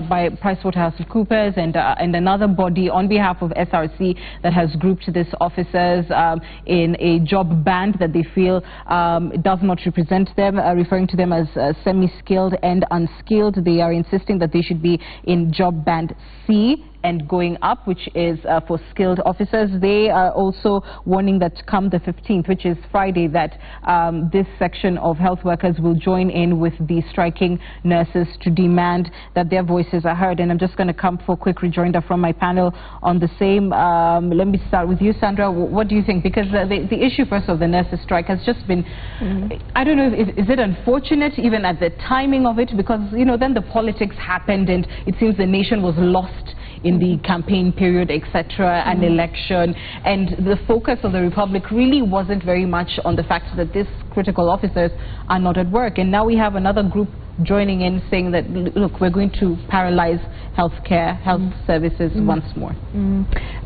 by PricewaterhouseCoopers and another body on behalf of SRC that has grouped these officers in a job band that they feel does not represent them, referring to them as semi-skilled and unskilled. They are insisting that they should be in job band C and going up, which is for skilled officers. They are also warning that come the 15th, which is Friday, that this section of health workers will join in with the striking nurses to demand that their voices are heard. And I'm just going to come for a quick rejoinder from my panel on the same. Let me start with you, Sandra. What do you think? Because the issue first of the nurses strike has just been, I don't know, is it unfortunate even at the timing of it? Because, you know, then the politics happened and it seems the nation was lost in the campaign period, etc., an election, and the focus of the Republic really wasn't very much on the fact that these critical officers are not at work. And now we have another group joining in saying that, look, we're going to paralyze healthcare, health services once more.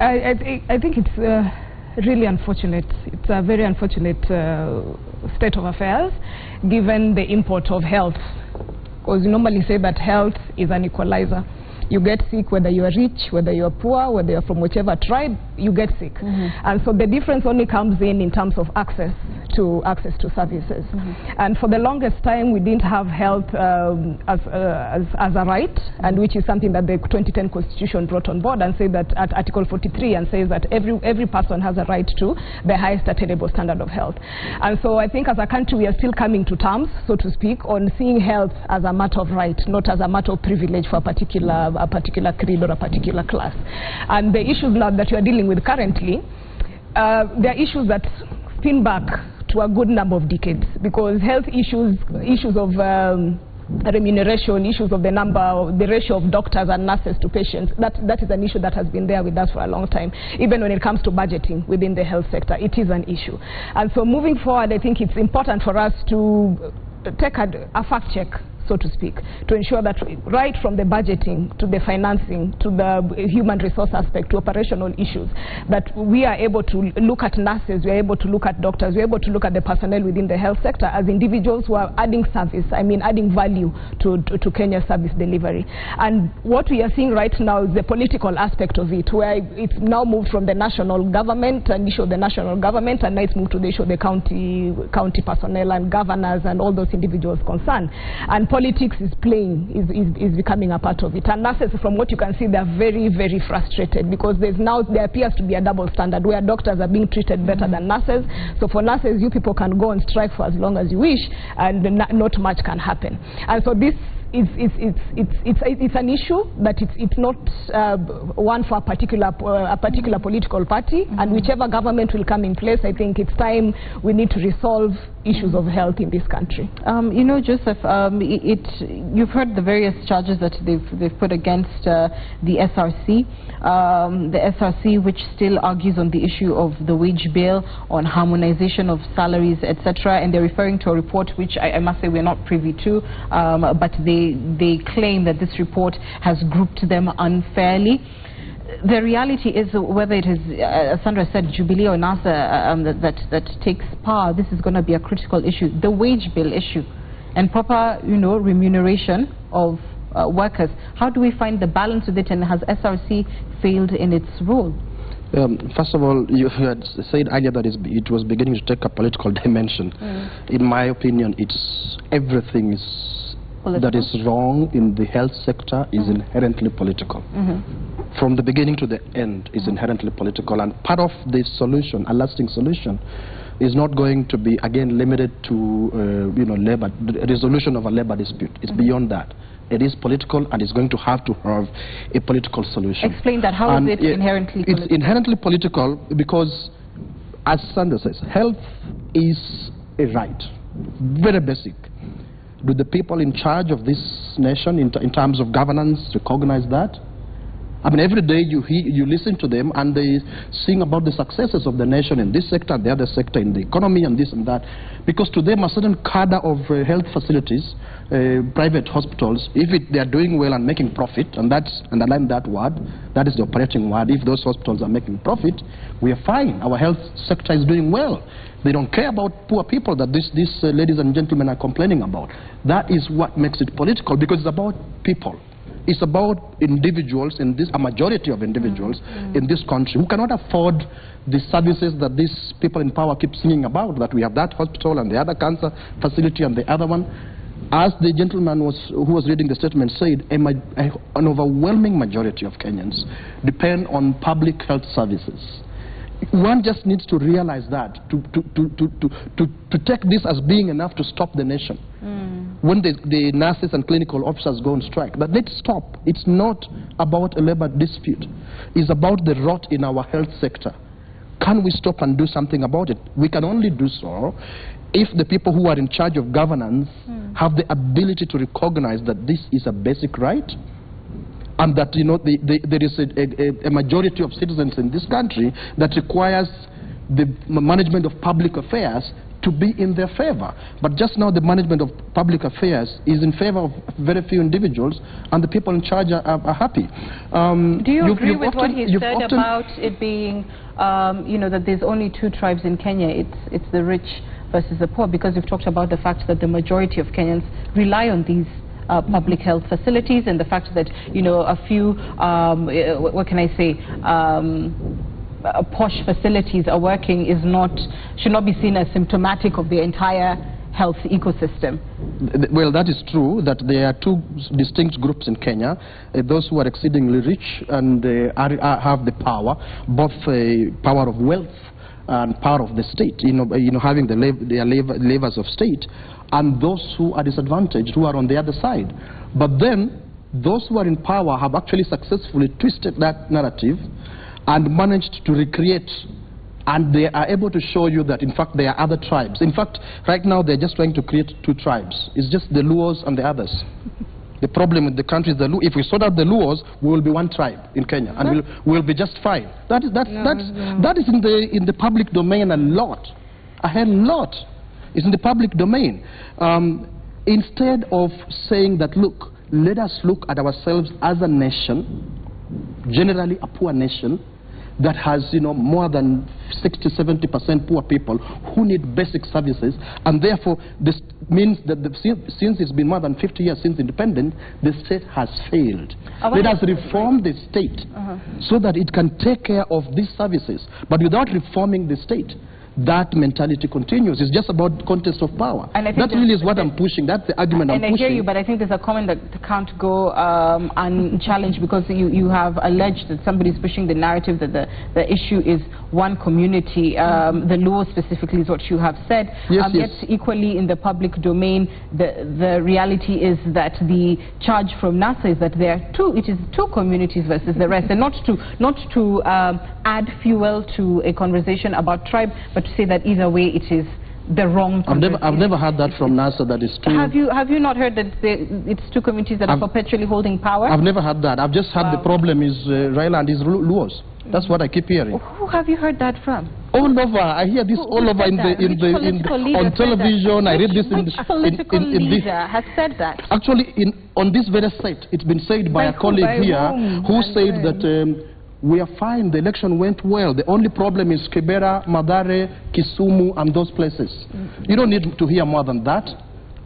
I think it's really unfortunate. It's a very unfortunate state of affairs, given the import of health. Because you normally say that health is an equalizer. You get sick whether you are rich, whether you are poor, whether you are from whichever tribe, you get sick. And so the difference only comes in terms of access to services. And for the longest time, we didn't have health as a right, and which is something that the 2010 Constitution brought on board and said that at Article 43 and says that every person has a right to the highest attainable standard of health. And so I think as a country, we are still coming to terms, so to speak, on seeing health as a matter of right, not as a matter of privilege for a particular creed or a particular class. And the issues now that you are dealing with currently, there are issues that spin back to a good number of decades, because health issues of remuneration, issues of the ratio of doctors and nurses to patients, that is an issue that has been there with us for a long time. Even when it comes to budgeting within the health sector, it is an issue. And so moving forward, I think it's important for us to take a fact check, so to speak, to ensure that right from the budgeting to the financing to the human resource aspect to operational issues, that we are able to look at nurses, we are able to look at doctors, we are able to look at the personnel within the health sector as individuals who are adding service, adding value to Kenya's service delivery. And what we are seeing right now is the political aspect of it, where it's now moved from the national government and issue of the national government, and now it's moved to the issue of the county personnel and governors and all those individuals concerned. And politics is becoming a part of it. And nurses, from what you can see, they're very, very frustrated, because there appears to be a double standard where doctors are being treated better than nurses. So for nurses, you people can go on strike for as long as you wish, and not much can happen. And so this it's an issue, but it's not one for a particular political party, and whichever government will come in place, I think it's time we need to resolve issues of health in this country. You know, Joseph, you've heard the various charges that they've put against the SRC. The SRC, which still argues on the issue of the wage bill, on harmonization of salaries, etc., and they're referring to a report which I must say we're not privy to, but they claim that this report has grouped them unfairly. The reality is, whether it is, as Sandra said, Jubilee or NASA that takes power, this is going to be a critical issue. The wage bill issue and proper, remuneration of workers. How do we find the balance with it, and has SRC failed in its role? First of all, you had said earlier that it was beginning to take a political dimension. In my opinion, everything that is wrong in the health sector is inherently political. From the beginning to the end is inherently political, and part of the solution, a lasting solution, is not going to be again limited to labor, the resolution of a labor dispute. It's beyond that. It is political, and it's going to have a political solution. Explain that. How is it inherently political? It's inherently political because, as Sandra says, health is a right, very basic. Do the people in charge of this nation, in terms of governance, recognize that? Every day you listen to them, and they sing about the successes of the nation in this sector, the other sector, in the economy, and this and that. Because to them, a certain cadre of health facilities, private hospitals, if they are doing well and making profit, and that's, underline that word, that is the operating word. If those hospitals are making profit, we are fine. Our health sector is doing well. They don't care about poor people that these ladies and gentlemen are complaining about. That is what makes it political, because it's about people. It's about individuals in this, a majority of individuals in this country who cannot afford the services that these people in power keep singing about, that we have that hospital and the other cancer facility and the other one. As the gentleman who was reading the statement said, an overwhelming majority of Kenyans depend on public health services. One just needs to realize that, to take this as being enough to stop the nation. When the nurses and clinical officers go on strike, but let's stop. It's not about a labor dispute. It's about the rot in our health sector. Can we stop and do something about it? We can only do so if the people who are in charge of governance have the ability to recognize that this is a basic right, and that, you know, there is a majority of citizens in this country that requires the management of public affairs to be in their favor. But just now the management of public affairs is in favor of very few individuals, and the people in charge are happy. Do you agree with what he said about it being, you know, that there's only two tribes in Kenya? It's the rich versus the poor, because you've talked about the fact that the majority of Kenyans rely on these public health facilities, and the fact that, you know, a few, what can I say, posh facilities are working should not be seen as symptomatic of the entire health ecosystem. Well, that is true, that there are two distinct groups in Kenya, those who are exceedingly rich and have the power, both power of wealth and power of the state, having their levers of state, and those who are disadvantaged, who are on the other side. But then, those who are in power have actually successfully twisted that narrative and managed to recreate, and they are able to show you that, in fact, there are other tribes. In fact, right now, they're just trying to create two tribes. It's just the Luos and the others. The problem with the country is if we sort out the Luos, we will be one tribe in Kenya, and we'll be just fine. That is in the public domain a lot. It's in the public domain. Instead of saying that, look, let us look at ourselves as a nation, generally a poor nation, that has, more than 60–70% poor people who need basic services, and therefore this means that since it's been more than 50 years since independence, the state has failed. Let us reform the state so that it can take care of these services. But without reforming the state, that mentality continues. It's just about contest of power. And that really is what I'm pushing. That's the argument I'm pushing. And I hear you, but I think there's a comment that can't go unchallenged, because you have alleged that somebody's pushing the narrative that the issue is one community. The law specifically is what you have said. Yes, Yet equally in the public domain, the reality is that the charge from NASA is that it is two communities versus the rest, and not to add fuel to a conversation about tribe, but to say that either way it is the wrong conversation. I've never heard that from NASA, that is true. Have you not heard that it's two communities that are perpetually holding power? I've never heard that. I've just heard the problem is Raila and his Luos. That's what I keep hearing. Who have you heard that from? All over. I hear this all over on television. I read this Which political leader has said that? Actually, on this very site, it's been said by a colleague here who said that we are fine, the election went well. The only problem is Kibera, Mathare, Kisumu, and those places. You don't need to hear more than that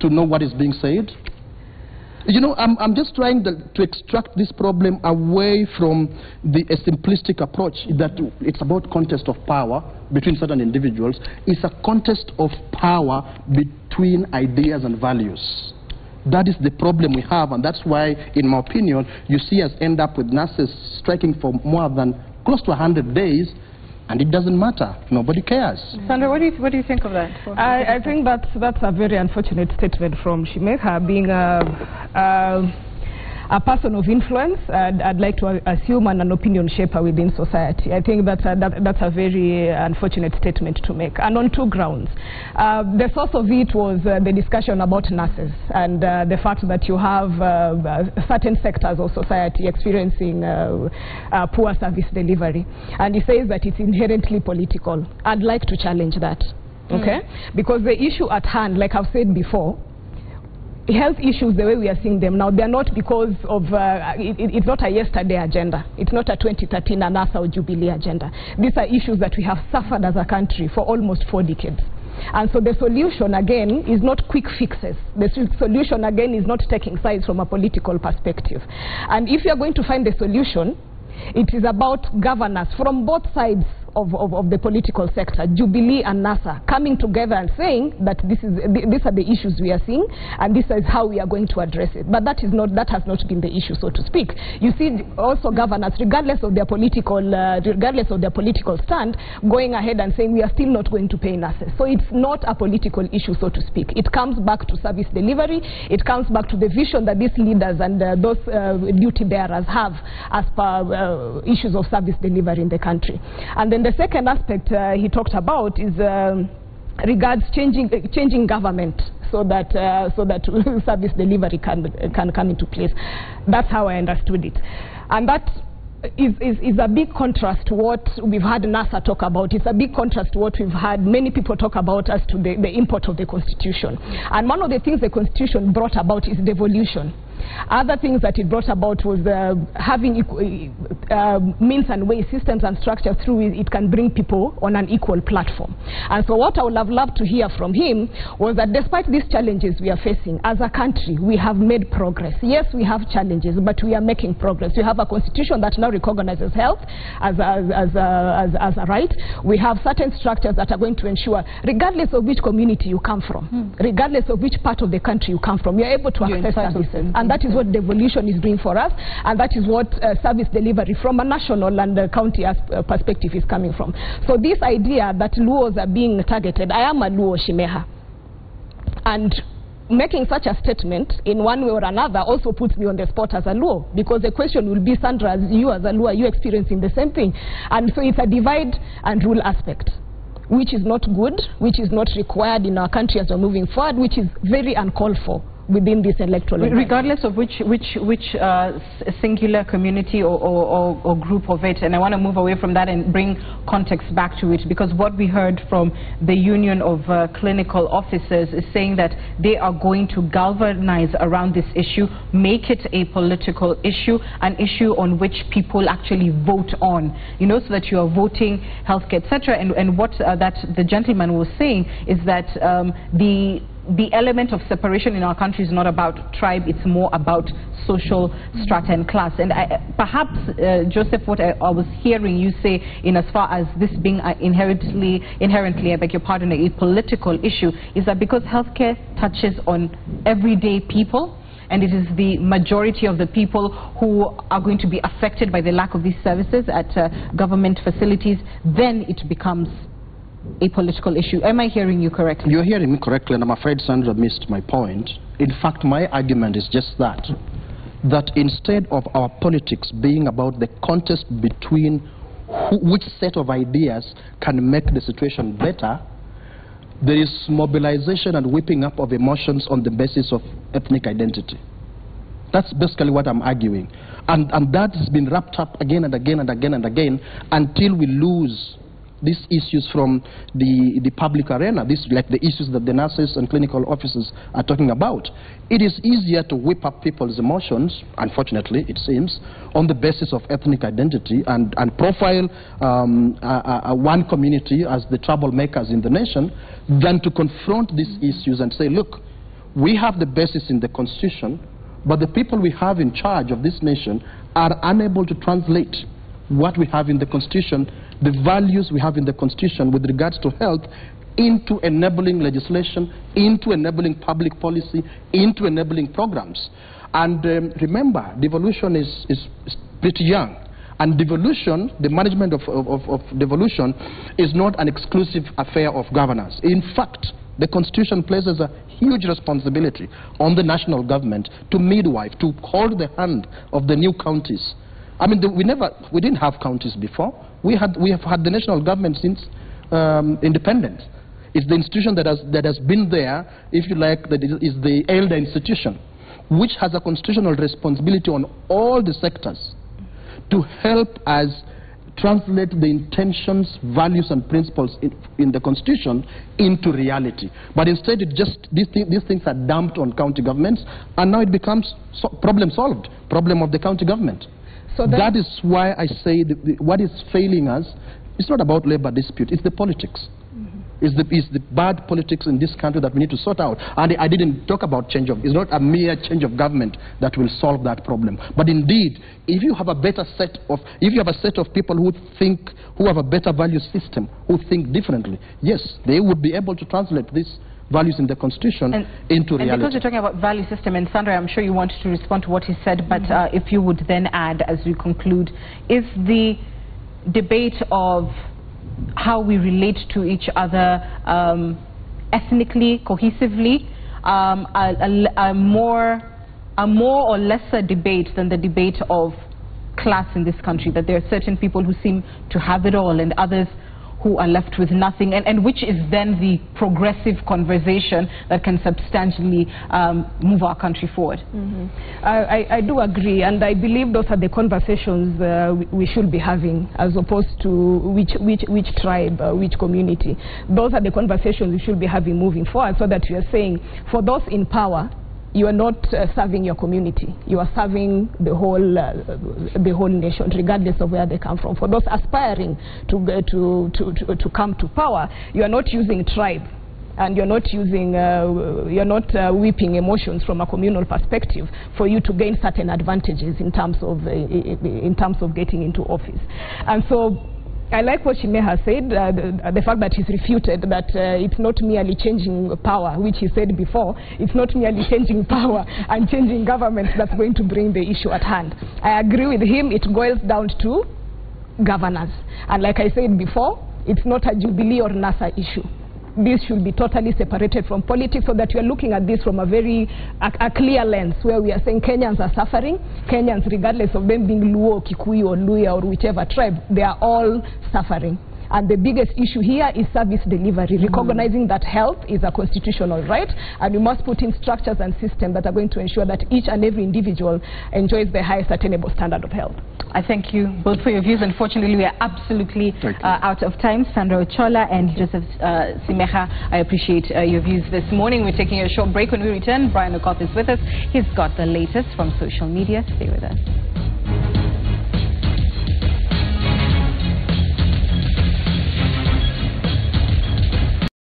to know what is being said. I'm just trying to extract this problem away from a simplistic approach that it's about contest of power between certain individuals. It's a contest of power between ideas and values. That is the problem we have, and that's why, in my opinion, you see us end up with nurses striking for more than close to 100 days, and it doesn't matter. Nobody cares. Sandra, what do you think of that? I think that's a very unfortunate statement from Shimeka, being a person of influence, I'd like to assume, an opinion shaper within society. I think that's a very unfortunate statement to make, and on two grounds. The source of it was the discussion about nurses, and the fact that you have certain sectors of society experiencing poor service delivery. And he says that it's inherently political. I'd like to challenge that, okay? Because the issue at hand, like I've said before, health issues, the way we are seeing them now, they're not because of, it's not a yesterday agenda. It's not a 2013 NASA or Jubilee agenda. These are issues that we have suffered as a country for almost 4 decades. And so the solution, again, is not quick fixes. The solution, again, is not taking sides from a political perspective. And if you're going to find a solution, it is about governors from both sides of the political sector, Jubilee and NASA, coming together and saying that these are the issues we are seeing, and this is how we are going to address it. But that has not been the issue, so to speak. You see, also governors, regardless of their political stand, going ahead and saying we are still not going to pay nurses. So it's not a political issue, so to speak. It comes back to service delivery. It comes back to the vision that these leaders and those duty bearers have as per issues of service delivery in the country. And then the second aspect he talked about is regards changing government so that service delivery can come into place. That's how I understood it, and that is a big contrast to what we've had NASA talk about. It's a big contrast to what we've had many people talk about as to the import of the Constitution. And one of the things the Constitution brought about is devolution. Other things that it brought about was having means and ways, systems and structures through it can bring people on an equal platform. And so what I would have loved to hear from him was that despite these challenges we are facing, as a country, we have made progress. Yes, we have challenges, but we are making progress. We have a constitution that now recognizes health as a right. We have certain structures that are going to ensure, regardless of which community you come from, regardless of which part of the country you come from, you're able to access services. And that is what devolution is doing for us, and that is what service delivery from a national and county perspective is coming from. So this idea that Luos are being targeted, I am a Luo Shimeha, and making such a statement in one way or another also puts me on the spot as a Luo, because the question will be, Sandra, as you as a Luo, are you experiencing the same thing? And so it's a divide and rule aspect, which is not good, which is not required in our country as we're moving forward, which is very uncalled for within this electoral environment. Regardless of which singular community or group of it, and I want to move away from that and bring context back to it, because what we heard from the Union of Clinical Officers is saying that they are going to galvanize around this issue, make it a political issue, an issue on which people actually vote on, you know, so that you are voting healthcare, etc. And what that the gentleman was saying is that the element of separation in our country is not about tribe, it's more about social strata and class. And perhaps, Joseph, what I was hearing you say in as far as this being inherently, I beg your pardon, a political issue, is that because healthcare touches on everyday people, and it is the majority of the people who are going to be affected by the lack of these services at government facilities, then it becomes a political issue. Am I hearing you correctly? You're hearing me correctly, and I'm afraid Sandra missed my point. In fact, my argument is just that instead of our politics being about the contest between which set of ideas can make the situation better, there is mobilization and whipping up of emotions on the basis of ethnic identity. That's basically what I'm arguing. And that has been wrapped up again and again and again and again until we lose these issues from the public arena, like the issues that the nurses and clinical officers are talking about. It is easier to whip up people's emotions, unfortunately, it seems, on the basis of ethnic identity and profile one community as the troublemakers in the nation, than to confront these issues and say, look, we have the basis in the Constitution, but the people we have in charge of this nation are unable to translate what we have in the Constitution, the values we have in the Constitution with regards to health, into enabling legislation, into enabling public policy, into enabling programs. And remember, devolution is pretty young. And devolution, the management of devolution, is not an exclusive affair of governors. In fact, the Constitution places a huge responsibility on the national government to midwife, to hold the hand of the new counties. I mean, we didn't have counties before. We have had the national government since independence. It's the institution that has been there, if you like, that is the elder institution, which has a constitutional responsibility on all the sectors to help us translate the intentions, values, and principles in the Constitution into reality. But instead, these things are dumped on county governments, and now it becomes problem solved, problem of the county government. So that is why I say what is failing us, it's not about labor dispute, it's the politics. It's the bad politics in this country that we need to sort out. And I didn't talk about change of, it's not a mere change of government that will solve that problem. But indeed, if you have a better set of, if you have a set of people who think, who have a better value system, who think differently, yes, they would be able to translate these values in the Constitution into reality. And because you're talking about value system, and Sandra, I'm sure you wanted to respond to what he said, but if you would then add, as we conclude, is the debate of how we relate to each other ethnically, cohesively, a more or lesser debate than the debate of class in this country, that there are certain people who seem to have it all and others who are left with nothing, and which is then the progressive conversation that can substantially move our country forward? I do agree, and I believe those are the conversations we should be having, as opposed to which tribe, which community. Those are the conversations we should be having moving forward, so that we are saying, for those in power, you are not serving your community. You are serving the whole nation, regardless of where they come from. For those aspiring to come to power, you are not using tribe, and you're not using, whipping emotions from a communal perspective for you to gain certain advantages in terms of getting into office. And so, I like what Shime has said, the fact that he's refuted that it's not merely changing power, which he said before. It's not merely changing power and changing government that's going to bring the issue at hand. I agree with him. It boils down to governance. And like I said before, it's not a Jubilee or NASA issue. This should be totally separated from politics, so that we are looking at this from a very clear lens, where we are saying Kenyans are suffering. Kenyans, regardless of them being Luo, Kikuyu, or Luya, or whichever tribe, they are all suffering. And the biggest issue here is service delivery, recognizing that health is a constitutional right, and we must put in structures and systems that are going to ensure that each and every individual enjoys the highest attainable standard of health. I thank you both for your views. Unfortunately, we are absolutely out of time. Sandra Ochola and Joseph Simeha, I appreciate your views this morning. We're taking a short break. When we return, Brian Okoth is with us. He's got the latest from social media. Stay with us.